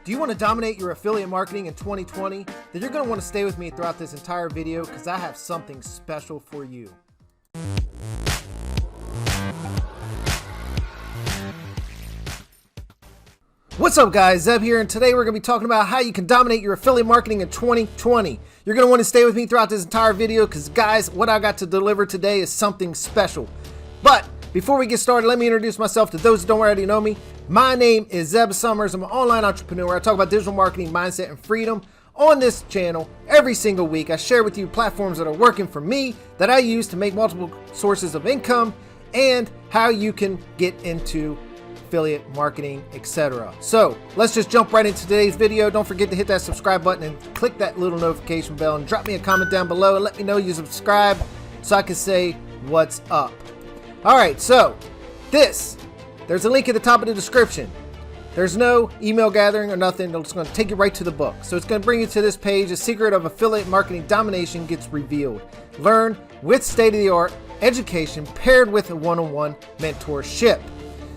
Do you want to dominate your affiliate marketing in 2020? Then you're going to want to stay with me throughout this entire video because I have something special for you. What's up guys, Zeb here, and today we're going to be talking about how you can dominate your affiliate marketing in 2020. You're going to want to stay with me throughout this entire video because guys, what I got to deliver today is something special. But before we get started, let me introduce myself to those who don't already know me. My name is Zeb Summers. I'm an online entrepreneur. I talk about digital marketing, mindset, and freedom. On this channel, every single week, I share with you platforms that are working for me that I use to make multiple sources of income and how you can get into affiliate marketing, etc. So let's just jump right into today's video. Don't forget to hit that subscribe button and click that little notification bell and drop me a comment down below and let me know you subscribe so I can say what's up. All right, so there's a link at the top of the description. There's no email gathering or nothing. It's going to take you right to the book. So it's going to bring you to this page. The secret of affiliate marketing domination gets revealed. Learn with state-of-the-art education paired with a one-on-one mentorship.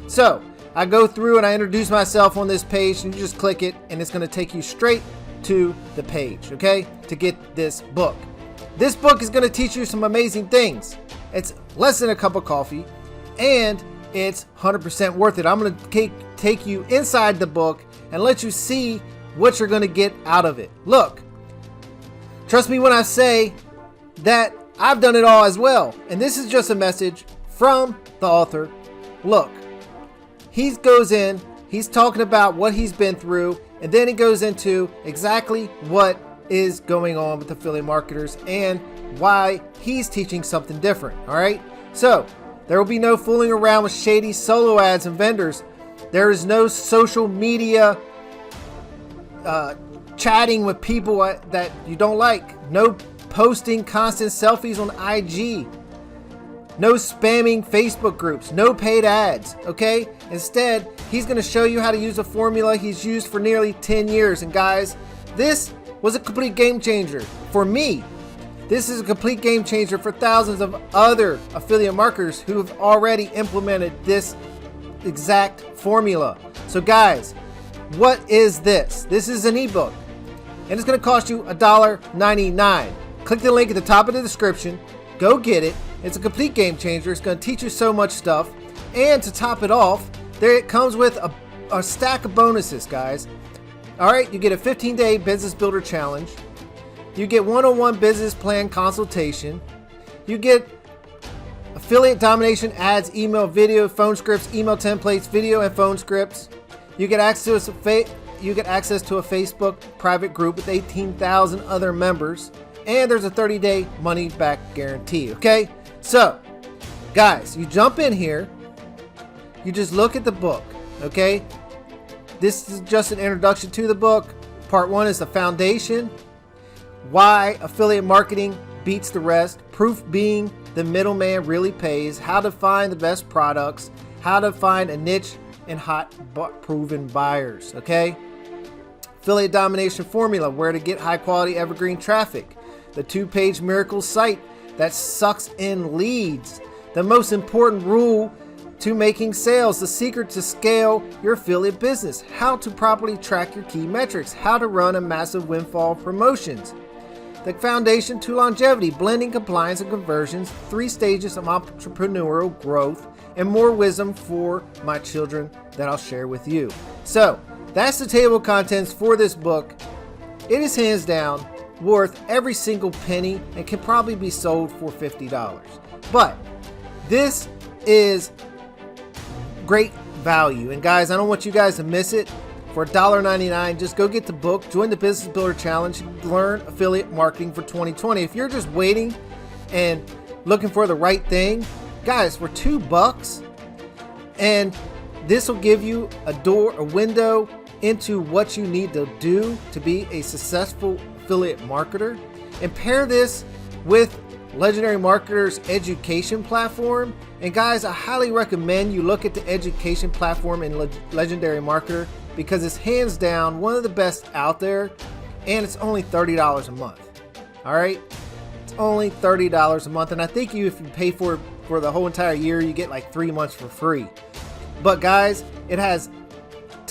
So I go through and I introduce myself on this page, and you just click it and it's going to take you straight to the page, okay, to get this book. This book is going to teach you some amazing things. It's less than a cup of coffee and it's 100% worth it. I'm going to take you inside the book and let you see what you're going to get out of it. Look, trust me when I say that I've done it all as well. And this is just a message from the author. Look, he goes in, he's talking about what he's been through, and then he goes into exactly what is going on with affiliate marketers and why he's teaching something different. All right, so there will be no fooling around with shady solo ads and vendors. There is no social media chatting with people that you don't like. No posting constant selfies on IG. No spamming Facebook groups. No paid ads. Okay? Instead, he's going to show you how to use a formula he's used for nearly 10 years. And guys, this was a complete game changer for me. This is a complete game changer for thousands of other affiliate marketers who have already implemented this exact formula. So guys, what is this? This is an ebook and it's going to cost you $1.99. Click the link at the top of the description. Go get it. It's a complete game changer. It's going to teach you so much stuff. And to top it off, there it comes with a stack of bonuses, guys. All right, you get a 15-day business builder challenge. You get one-on-one business plan consultation. You get affiliate domination ads, email, video, phone scripts, email templates, video and phone scripts. You get access to a Facebook private group with 18,000 other members, and there's a 30-day money-back guarantee. Okay, so guys, you jump in here. You just look at the book. Okay, this is just an introduction to the book. Part 1 is the foundation. Why affiliate marketing beats the rest, proof being the middleman really pays, how to find the best products, how to find a niche and hot but proven buyers. Okay, affiliate domination formula, where to get high quality evergreen traffic, the 2-page miracle site that sucks in leads, the most important rule to making sales, the secret to scale your affiliate business, how to properly track your key metrics, how to run a massive windfall promotions, the foundation to longevity, blending compliance and conversions, 3 stages of entrepreneurial growth, and more wisdom for my children that I'll share with you. So that's the table of contents for this book. It is hands down worth every single penny and can probably be sold for $50. But this is great value. And guys, I don't want you guys to miss it. For $1.99, just go get the book, join the Business Builder Challenge, learn affiliate marketing for 2020. If you're just waiting and looking for the right thing, guys, for $2, and this will give you a window into what you need to do to be a successful affiliate marketer. And pair this with Legendary Marketer's education platform. And guys, I highly recommend you look at the education platform in Legendary Marketer because it's hands down one of the best out there, and it's only $30 a month. All right, it's only $30 a month, and I think if you pay for the whole entire year, you get like 3 months for free. But guys, it has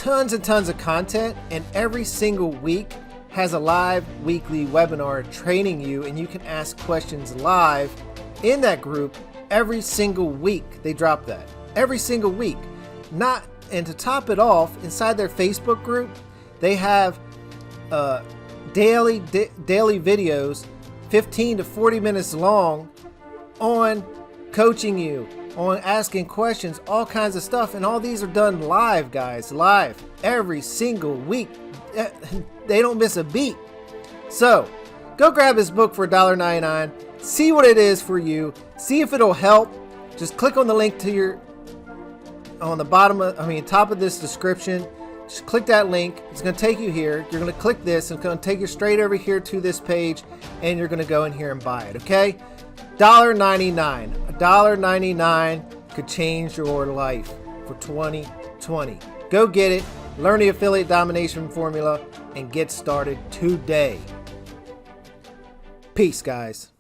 tons and tons of content, and every single week has a live weekly webinar training you, and you can ask questions live in that group every single week. They drop that every single week. And to top it off, inside their Facebook group, they have daily videos, 15 to 40 minutes long, on coaching you, on asking questions, all kinds of stuff. And all these are done live, guys, live every single week. They don't miss a beat. So go grab this book for $1.99. See what it is for you. See if it'll help. Just click on the link on the top of this description. Just click that link. It's going to take you here. You're going to click this, and it's going to take you straight over here to this page, and you're going to go in here and buy it. Okay? $1.99. $1.99 could change your life for 2020. Go get it. Learn the affiliate domination formula and get started today. Peace, guys.